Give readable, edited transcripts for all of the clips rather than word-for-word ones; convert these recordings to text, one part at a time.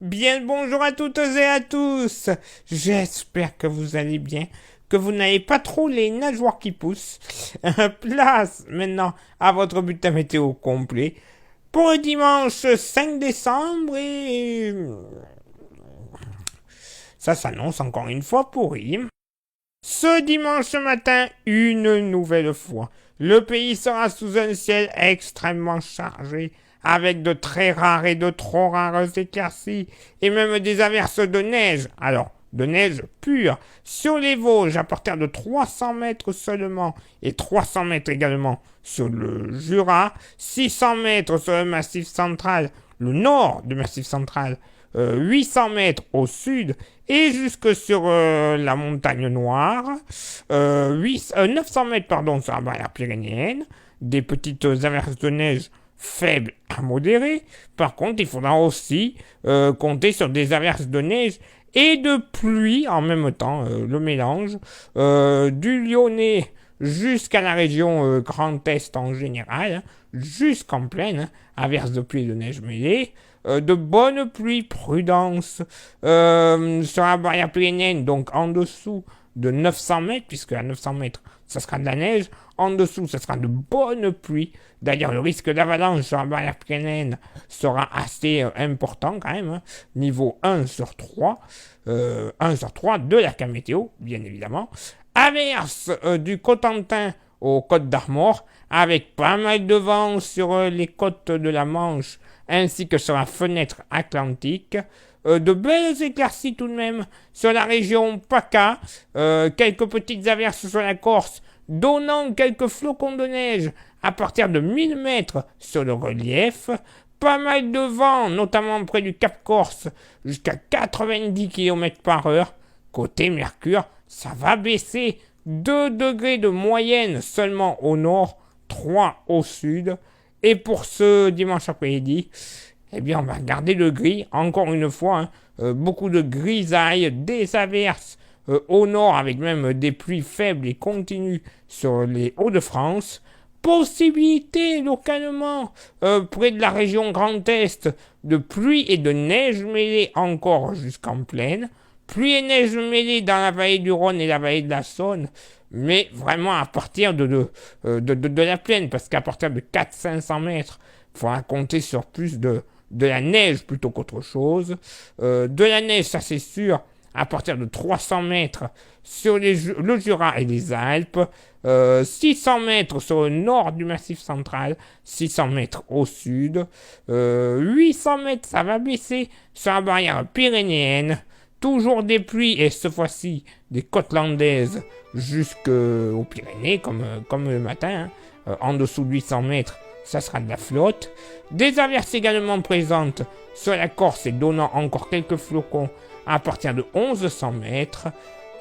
Bien le bonjour à toutes et à tous. J'espère que vous allez bien, que vous n'avez pas trop les nageoires qui poussent. Place maintenant à votre bulletin météo complet pour le dimanche 5 décembre et ça s'annonce encore une fois pourri. Ce dimanche matin, une nouvelle fois, le pays sera sous un ciel extrêmement chargé, avec de très rares et de trop rares éclaircies, et même des averses de neige. Alors, de neige pure, sur les Vosges à partir de 300 mètres seulement, et 300 mètres également sur le Jura, 600 mètres sur le Massif central, le nord du Massif central, 800 mètres au sud et jusque sur la montagne Noire, 900 mètres pardon, sur la barrière pyrénéenne, des petites averses de neige faibles à modérées. Par contre, il faudra aussi compter sur des averses de neige et de pluie en même temps, le mélange, du Lyonnais jusqu'à la région Grand Est en général, hein, jusqu'en plaine, hein, averses de pluie et de neige mêlées, de bonnes pluies, prudence, sur la barrière pyrénéenne, donc en dessous de 900 mètres, puisque à 900 mètres, ça sera de la neige, en dessous, ça sera de bonnes pluies. D'ailleurs, le risque d'avalanche sur la barrière pyrénéenne sera assez important quand même, hein, niveau 1 sur 3, 1 sur 3 de la cam météo, bien évidemment. Averse du Cotentin aux Côtes d'Armor, avec pas mal de vent sur les côtes de la Manche, ainsi que sur la fenêtre atlantique. De belles éclaircies tout de même sur la région PACA, quelques petites averses sur la Corse, donnant quelques flocons de neige à partir de 1000 mètres sur le relief. Pas mal de vent, notamment près du Cap Corse, jusqu'à 90 km par heure. Côté Mercure, ça va baisser 2 degrés de moyenne seulement au nord, 3 au sud. Et pour ce dimanche après-midi, eh bien, on va garder le gris, encore une fois, hein, beaucoup de grisailles, des averses au nord, avec même des pluies faibles et continues sur les Hauts-de-France. Possibilité localement, près de la région Grand Est, de pluie et de neige mêlée encore jusqu'en plaine. Pluie et neige mêlée dans la vallée du Rhône et la vallée de la Saône, mais vraiment à partir de la plaine, parce qu'à partir de 400-500 mètres, il faudra compter sur plus de la neige plutôt qu'autre chose. De la neige, ça c'est sûr, à partir de 300 mètres sur le Jura et les Alpes, 600 mètres sur le nord du Massif central, 600 mètres au sud, 800 mètres, ça va baisser sur la barrière pyrénéenne. Toujours des pluies, et cette fois-ci des côtes landaises jusqu'aux Pyrénées, comme le matin, hein. En dessous de 800 mètres, ça sera de la flotte. Des averses également présentes sur la Corse et donnant encore quelques flocons à partir de 1100 mètres.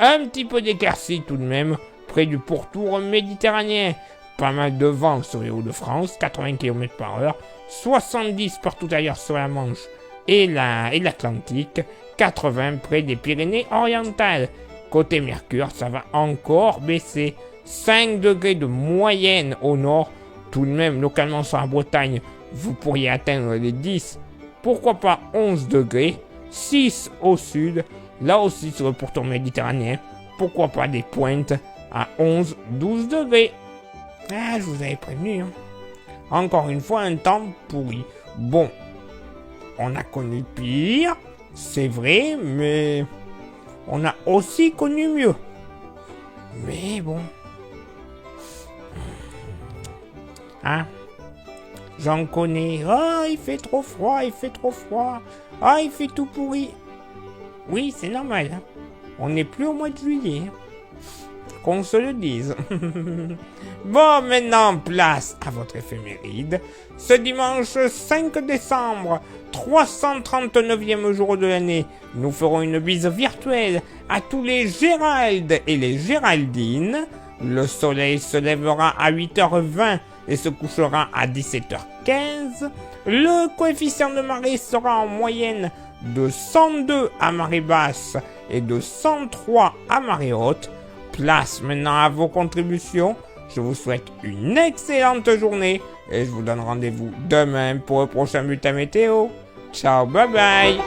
Un petit peu d'éclaircie tout de même près du pourtour méditerranéen. Pas mal de vent sur les Hauts-de-France, 80 km par heure, 70 partout ailleurs sur la Manche et l'Atlantique, 80 près des Pyrénées orientales. Côté Mercure, ça va encore baisser. 5 degrés de moyenne au nord. Tout de même, localement sur la Bretagne, vous pourriez atteindre les 10, pourquoi pas 11 degrés. 6 au sud, là aussi sur le pourtour méditerranéen, pourquoi pas des pointes à 11-12 degrés. Ah, je vous avais prévenu, hein. Encore une fois, un temps pourri. Bon, on a connu pire, c'est vrai, mais on a aussi connu mieux. Mais bon. Hein? J'en connais. Ah, il fait trop froid, il fait trop froid. Ah, il fait tout pourri. Oui, c'est normal, hein. On n'est plus au mois de juillet, hein. Qu'on se le dise. Bon, maintenant, place à votre éphéméride. Ce dimanche 5 décembre, 339e jour de l'année, nous ferons une bise virtuelle à tous les Gérald et les Géraldines. Le soleil se lèvera à 8h20 et se couchera à 17h15. Le coefficient de marée sera en moyenne de 102 à marée basse et de 103 à marée haute. Place maintenant à vos contributions. Je vous souhaite une excellente journée et je vous donne rendez-vous demain pour le prochain bulletin météo. Ciao, bye bye.